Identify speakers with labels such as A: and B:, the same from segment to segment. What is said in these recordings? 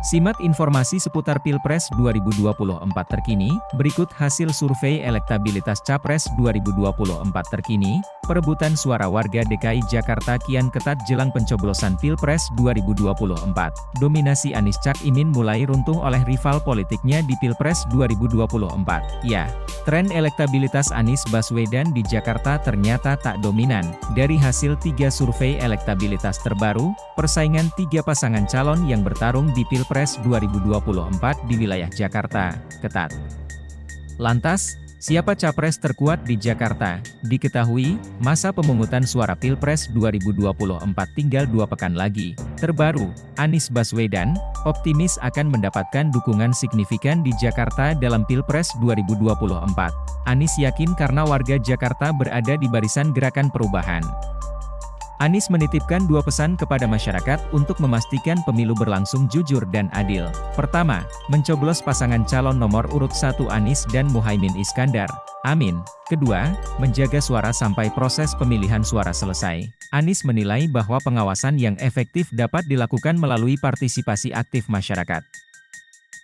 A: Simak informasi seputar Pilpres 2024 terkini, berikut hasil survei elektabilitas Capres 2024 terkini, perebutan suara warga DKI Jakarta kian ketat jelang pencoblosan Pilpres 2024. Dominasi Anies Cak Imin mulai runtuh oleh rival politiknya di Pilpres 2024. Ya, tren elektabilitas Anies Baswedan di Jakarta ternyata tak dominan. Dari hasil 3 survei elektabilitas terbaru, persaingan 3 pasangan calon yang bertarung di Pilpres 2024 di wilayah Jakarta ketat. Lantas, siapa capres terkuat di Jakarta? Diketahui, masa pemungutan suara Pilpres 2024 tinggal 2 pekan lagi. Terbaru, Anies Baswedan optimis akan mendapatkan dukungan signifikan di Jakarta dalam Pilpres 2024. Anies yakin karena warga Jakarta berada di barisan gerakan perubahan. Anies menitipkan 2 pesan kepada masyarakat untuk memastikan pemilu berlangsung jujur dan adil. Pertama, mencoblos pasangan calon nomor urut 1 Anies dan Muhaimin Iskandar. Amin. Kedua, menjaga suara sampai proses pemilihan suara selesai. Anies menilai bahwa pengawasan yang efektif dapat dilakukan melalui partisipasi aktif masyarakat.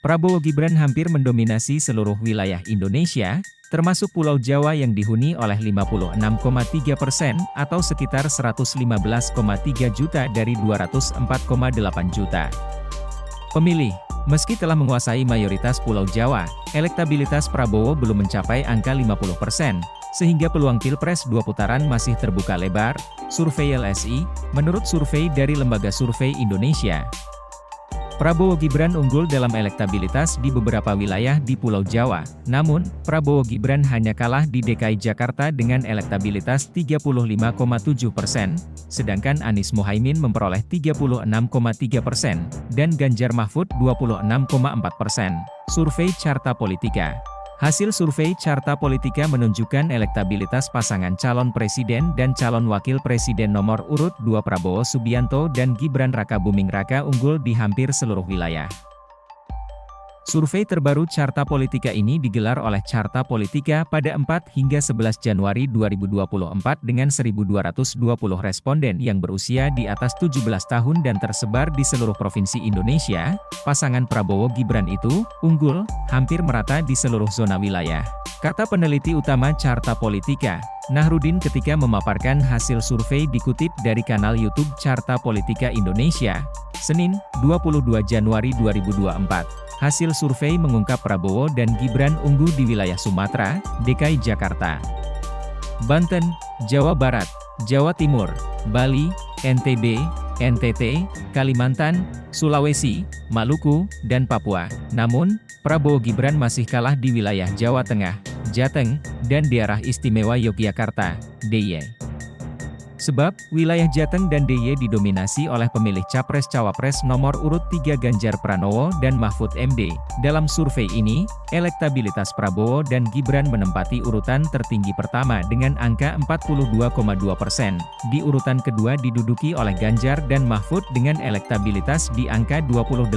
A: Prabowo Gibran hampir mendominasi seluruh wilayah Indonesia, termasuk Pulau Jawa yang dihuni oleh 56,3% atau sekitar 115,3 juta dari 204,8 juta pemilih. Meski telah menguasai mayoritas Pulau Jawa, elektabilitas Prabowo belum mencapai angka 50%, sehingga peluang Pilpres 2 putaran masih terbuka lebar. Survei LSI, menurut survei dari Lembaga Survei Indonesia, Prabowo Gibran unggul dalam elektabilitas di beberapa wilayah di Pulau Jawa. Namun, Prabowo Gibran hanya kalah di DKI Jakarta dengan elektabilitas 35,7%, sedangkan Anies Muhaimin memperoleh 36,3% dan Ganjar Mahfud 26,4%. Survei Carta Politika. Hasil survei Carta Politika menunjukkan elektabilitas pasangan calon presiden dan calon wakil presiden nomor urut 2 Prabowo Subianto dan Gibran Rakabuming Raka unggul di hampir seluruh wilayah. Survei terbaru Carta Politika ini digelar oleh Carta Politika pada 4 hingga 11 Januari 2024 dengan 1.220 responden yang berusia di atas 17 tahun dan tersebar di seluruh provinsi Indonesia. Pasangan Prabowo Gibran itu unggul hampir merata di seluruh zona wilayah. Kata peneliti utama Carta Politika, Nahrudin ketika memaparkan hasil survei dikutip dari kanal YouTube Carta Politika Indonesia, Senin, 22 Januari 2024. Hasil survei mengungkap Prabowo dan Gibran unggul di wilayah Sumatera, DKI Jakarta, Banten, Jawa Barat, Jawa Timur, Bali, NTB, NTT, Kalimantan, Sulawesi, Maluku, dan Papua. Namun, Prabowo Gibran masih kalah di wilayah Jawa Tengah, Jateng, dan daerah istimewa Yogyakarta, DIY. Sebab, wilayah Jateng dan DIY didominasi oleh pemilih Capres-Cawapres nomor urut 3 Ganjar Pranowo dan Mahfud MD. Dalam survei ini, elektabilitas Prabowo dan Gibran menempati urutan tertinggi pertama dengan angka 42,2%. Di urutan kedua diduduki oleh Ganjar dan Mahfud dengan elektabilitas di angka 28%.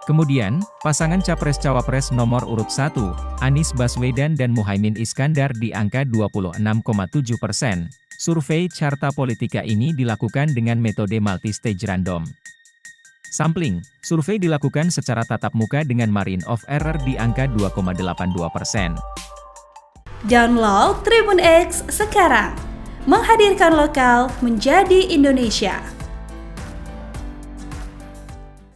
A: Kemudian, pasangan Capres-Cawapres nomor urut 1, Anies Baswedan dan Muhaimin Iskandar di angka 26,7%. Survei Carta Politika ini dilakukan dengan metode multi-stage random sampling. Survei dilakukan secara tatap muka dengan margin of error di angka 2,82%.
B: Download Tribun X sekarang, menghadirkan lokal menjadi Indonesia.